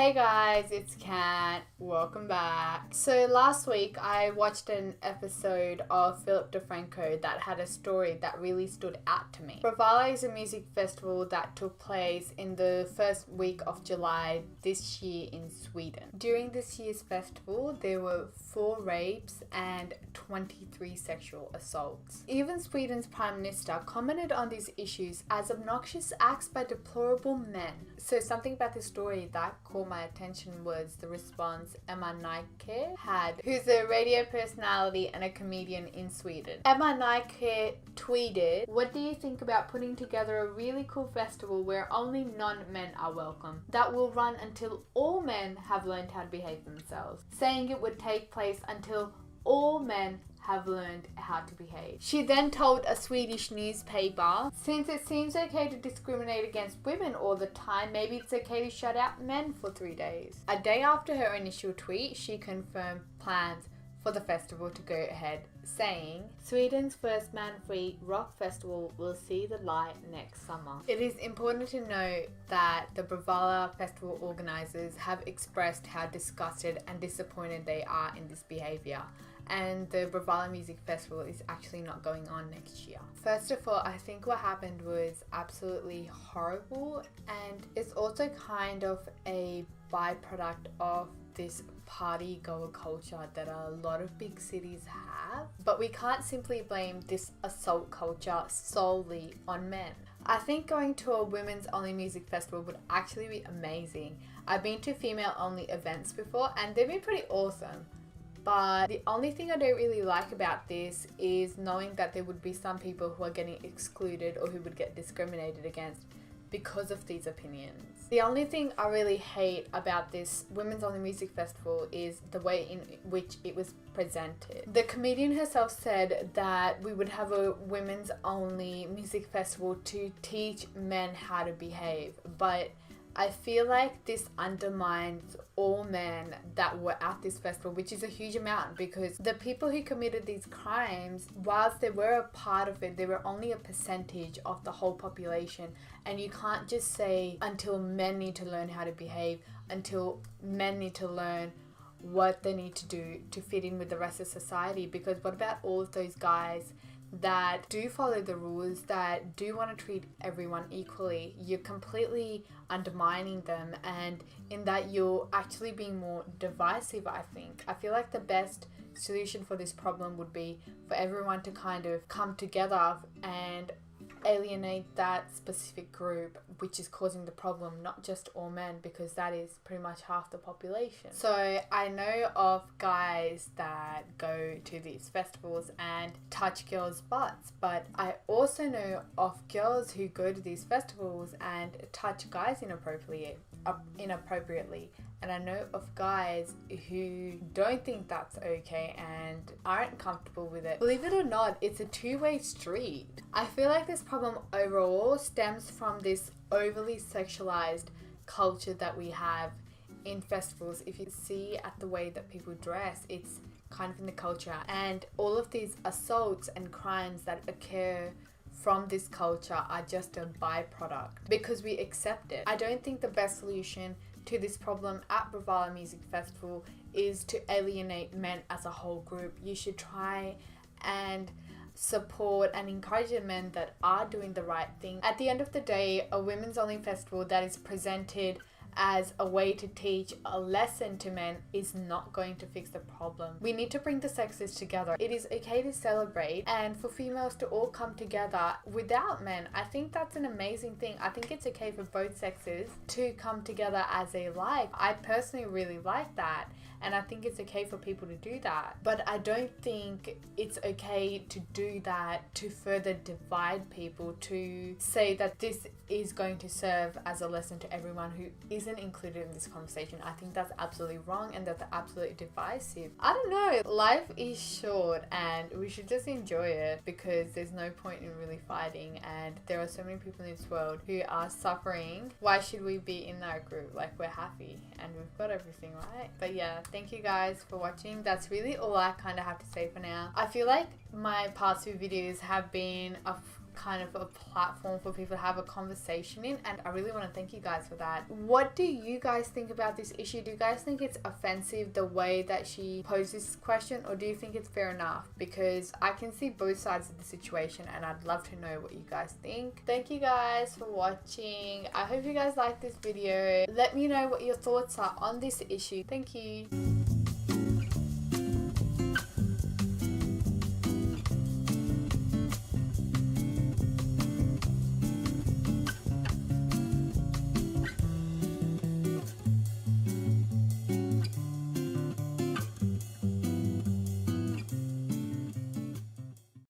Hey guys, it's Kat. Welcome back. So last week I watched an episode of Philip Defranco that had a story that really stood out to me. Bråvalla is a music festival that took place in the first week of July this year in Sweden. During this year's festival, there were 4 rapes and 23 sexual assaults. Even Sweden's Prime Minister commented on these issues as obnoxious acts by deplorable men. So something about this story that caught my attention was the response Emma Knyckare had, who's a radio personality and a comedian in Sweden. Emma Knyckare tweeted, "What do you think about putting together a really cool festival where only non-men are welcome, that will run until all men have learned how to behave themselves, saying it would take place until all men have learned how to behave." She then told a Swedish newspaper, "Since it seems okay to discriminate against women all the time, maybe it's okay to shut out men for 3 days." A day after her initial tweet, she confirmed plans for the festival to go ahead, saying, "Sweden's first man-free rock festival will see the light next summer." It is important to note that the Bravalla festival organizers have expressed how disgusted and disappointed they are in this behavior, and the Bravalla Music Festival is actually not going on next year. First of all, I think what happened was absolutely horrible, and it's also kind of a byproduct of this party goer culture that a lot of big cities have. But we can't simply blame this assault culture solely on men. I think going to a women's only music festival would actually be amazing. I've been to female only events before and they've been pretty awesome. But the only thing I don't really like about this is knowing that there would be some people who are getting excluded or who would get discriminated against because of these opinions. The only thing I really hate about this Women's Only Music Festival is the way in which it was presented. The comedian herself said that we would have a Women's Only Music Festival to teach men how to behave, but I feel like this undermines all men that were at this festival, which is a huge amount, because the people who committed these crimes, whilst they were a part of it, they were only a percentage of the whole population. And you can't just say until men need to learn how to behave, until men need to learn what they need to do to fit in with the rest of society, because what about all of those guys that do follow the rules, that do want to treat everyone equally? You're completely undermining them, and in that you're actually being more divisive. I feel like the best solution for this problem would be for everyone to kind of come together and alienate that specific group which is causing the problem, not just all men, because that is pretty much half the population. So I know of guys that go to these festivals and touch girls' butts, but I also know of girls who go to these festivals and touch guys inappropriately, and I know of guys who don't think that's okay and aren't comfortable with it. Believe it or not, it's a two-way street. I feel like this problem overall stems from this overly sexualized culture that we have in festivals. If you see at the way that people dress, it's kind of in the culture, and all of these assaults and crimes that occur from this culture are just a byproduct because we accept it. I don't think the best solution to this problem at Bravalla Music Festival is to alienate men as a whole group. You should try and support and encourage the men that are doing the right thing. At the end of the day, a women's only festival that is presented as a way to teach a lesson to men is not going to fix the problem. We need to bring the sexes together. It is okay to celebrate and for females to all come together without men. I think that's an amazing thing. I think it's okay for both sexes to come together as they like. I personally really like that, and I think it's okay for people to do that. But I don't think it's okay to do that to further divide people, to say that this is going to serve as a lesson to everyone who isn't included in this conversation. I think that's absolutely wrong, and that's absolutely divisive. I don't know. Life is short and we should just enjoy it, because there's no point in really fighting, and there are so many people in this world who are suffering. Why should we be in that group? Like, we're happy and we've got everything, right? But yeah, thank you guys for watching. That's really all I kind of have to say for now. I feel like my past few videos have been kind of a platform for people to have a conversation in, and I really want to thank you guys for that. What do you guys think about this issue? Do you guys think it's offensive the way that she posed this question, or do you think it's fair enough? Because I can see both sides of the situation and I'd love to know what you guys think. Thank you guys for watching. I hope you guys liked this video. Let me know what your thoughts are on this issue. Thank you.